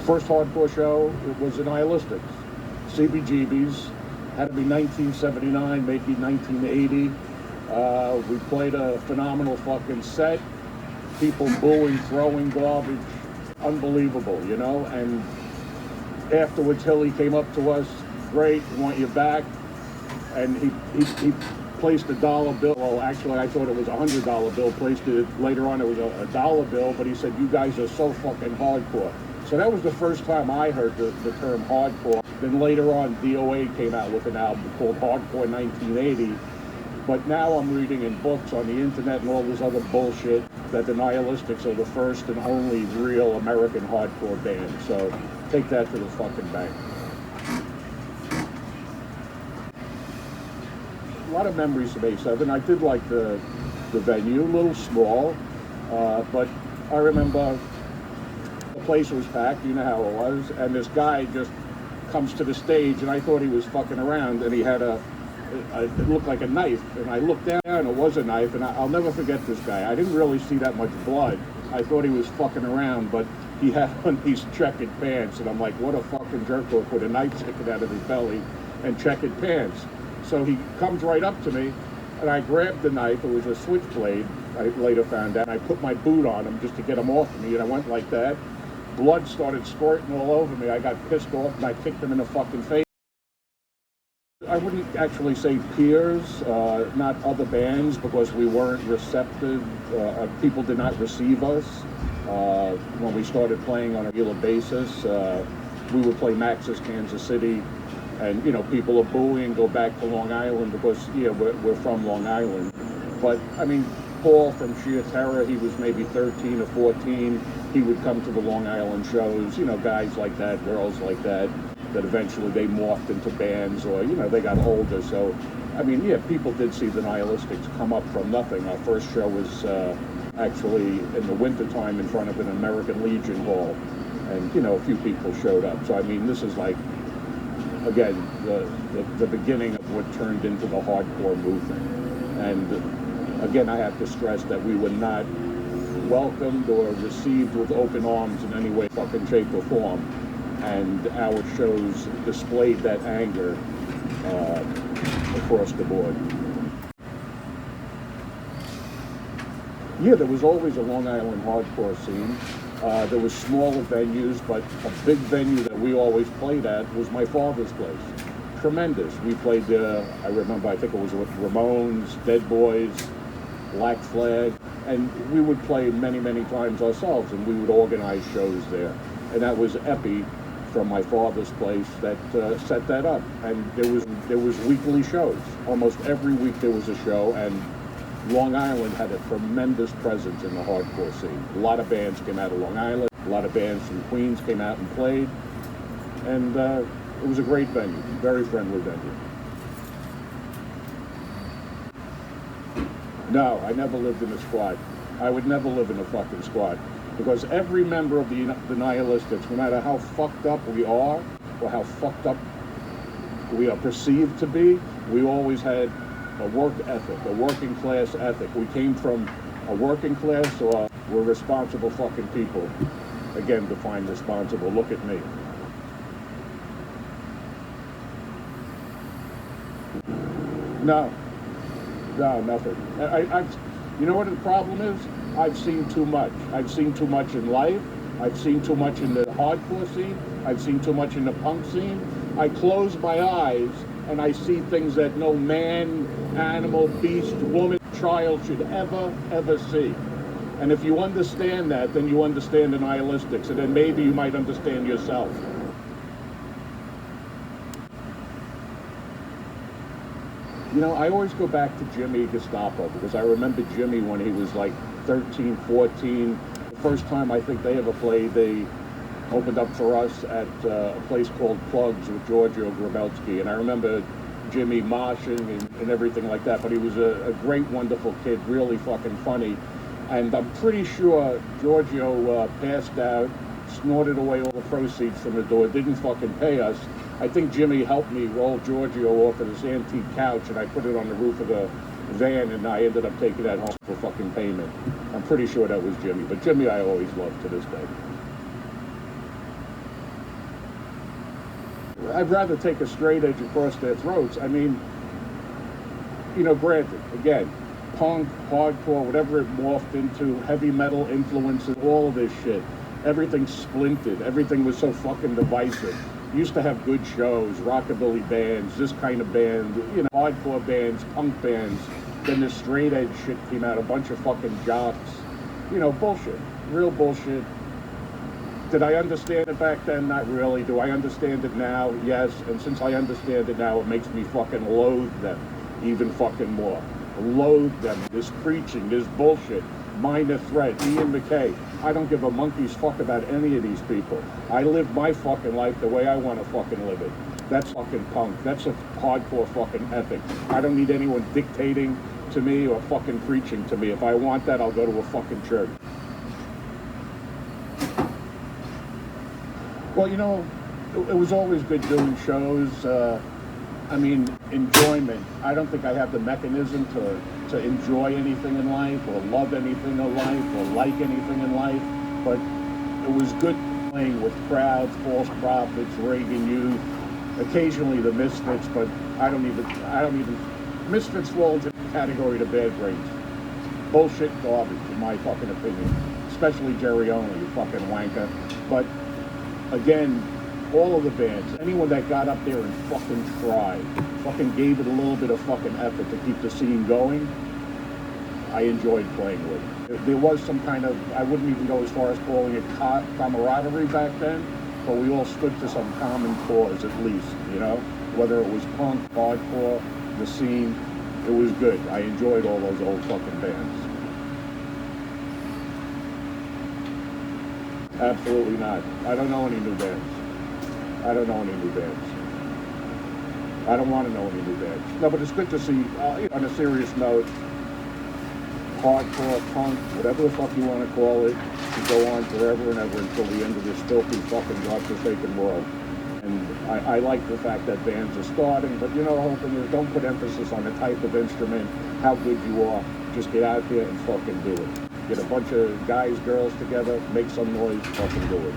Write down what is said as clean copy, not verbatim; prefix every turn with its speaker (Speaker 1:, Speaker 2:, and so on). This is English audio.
Speaker 1: First hardcore show was the Nihilistics. CBGB's, had to be 1979, maybe 1980. We played a phenomenal fucking set. People booing, throwing garbage. Unbelievable, you know? And afterwards, Hilly came up to us. Great, we want you back. And he placed a dollar bill. Well, actually, I thought it was a $100 bill. Placed it later on. It was a dollar bill. But he said, "You guys are so fucking hardcore." So that was the first time I heard the term hardcore. Then later on, DOA came out with an album called Hardcore 1980. But now I'm reading in books on the internet and all this other bullshit that the Nihilistics are the first and only real American hardcore band. So take that to the fucking bank. A lot of memories of A7. I did like the venue, a little small, but I remember the place was packed, you know how it was, and this guy just comes to the stage, and I thought he was fucking around, and he had it looked like a knife, and I looked down, and it was a knife, and I'll never forget this guy. I didn't really see that much blood. I thought he was fucking around, but he had on these checkered pants, and I'm like, what a fucking jerk-off with a knife sticking out of his belly and checkered pants. So he comes right up to me, and I grabbed the knife. It was a switchblade, I later found out. I put my boot on him just to get him off of me, and I went like that. Blood started squirting all over me. I got pissed off, and I kicked him in the fucking face. I wouldn't actually say peers, not other bands, because we weren't receptive. People did not receive us. When we started playing on a regular basis, we would play Max's Kansas City, and you know, people are booing, go back to Long Island because we're from Long Island. But I mean, Paul from Sheer Terror, he was maybe 13 or 14. He would come to the Long Island shows, you know, guys like that, girls like that eventually they morphed into bands, or you know, they got older. So I mean, yeah, people did see the Nihilistics come up from nothing. Our first show was actually in the wintertime in front of an American Legion hall, and you know, a few people showed up. So I mean, this is like, again, the beginning of what turned into the hardcore movement. And again, I have to stress that we were not welcomed or received with open arms in any way, fucking shape or form. And our shows displayed that anger across the board. Yeah, there was always a Long Island hardcore scene. There was smaller venues, but a big venue that we always played at was my father's place. Tremendous. We played there, I remember, I think it was with Ramones, Dead Boys, Black Flag, and we would play many, many times ourselves, and we would organize shows there. And that was Epi from my father's place that set that up. And there was weekly shows. Almost every week there was a show, and Long Island had a tremendous presence in the hardcore scene. A lot of bands came out of Long Island. A lot of bands from Queens came out and played. And it was a great venue, very friendly venue. No, I never lived in a squad. I would never live in a fucking squad. Because every member of the Nihilistics, no matter how fucked up we are, or how fucked up we are perceived to be, we always had a work ethic, a working class ethic. We came from a working class, or we're responsible fucking people. Again, define responsible, look at me. No, nothing. You know what the problem is? I've seen too much. I've seen too much in life. I've seen too much in the hardcore scene. I've seen too much in the punk scene. I close my eyes and I see things that no man, animal, beast, woman, child should ever see. And if you understand that, then you understand the Nihilistics, and then maybe you might understand yourself. You know, I always go back to Jimmy Gestapo, because I remember Jimmy when he was like 13, 14. The first time I think they ever played, they opened up for us at a place called Plugs with Giorgio Grabelski. And I remember Jimmy moshing and everything like that, but he was a great, wonderful kid, really fucking funny. And I'm pretty sure Giorgio passed out, snorted away all the proceeds from the door, didn't fucking pay us. I think Jimmy helped me roll Giorgio off of this antique couch, and I put it on the roof of the van, and I ended up taking that home for fucking payment. I'm pretty sure that was Jimmy, but Jimmy I always loved to this day. I'd rather take a straight edge across their throats. I mean, you know, granted, again, punk, hardcore, whatever it morphed into, heavy metal influences, all of this shit. Everything splintered. Everything was so fucking divisive. Used to have good shows, rockabilly bands, this kind of band, you know, hardcore bands, punk bands. Then this straight edge shit came out, a bunch of fucking jocks. You know, bullshit. Real bullshit. Did I understand it back then? Not really. Do I understand it now? Yes. And since I understand it now, it makes me fucking loathe them even fucking more. Loathe them. This preaching, this bullshit. Minor Threat, Ian McKay. I don't give a monkey's fuck about any of these people. I live my fucking life the way I want to fucking live it. That's fucking punk. That's a hardcore fucking ethic. I don't need anyone dictating to me or fucking preaching to me. If I want that, I'll go to a fucking church. Well, you know, it was always good doing shows. I mean, enjoyment. I don't think I have the mechanism to enjoy anything in life or love anything in life or like anything in life, but it was good playing with crowds, false prophets, Reagan Youth, occasionally the Misfits, but I don't even, Misfits fall into the category of bad brains. Bullshit garbage, in my fucking opinion. Especially Jerry Only, you fucking wanker. But again, all of the bands, anyone that got up there and fucking tried, fucking gave it a little bit of fucking effort to keep the scene going, I enjoyed playing with. There was some kind of, I wouldn't even go as far as calling it camaraderie back then, but we all stood for some common cause at least, you know? Whether it was punk, hardcore, the scene, it was good. I enjoyed all those old fucking bands. Absolutely not. I don't know any new bands. I don't know any new bands. I don't want to know any new bands. No, but it's good to see, on a serious note, hardcore, punk, whatever the fuck you want to call it, to go on forever and ever until the end of this filthy fucking godforsaken world. And I like the fact that bands are starting, but you know, the whole thing is don't put emphasis on the type of instrument, how good you are. Just get out there and fucking do it. Get a bunch of guys, girls together, make some noise, fucking do it.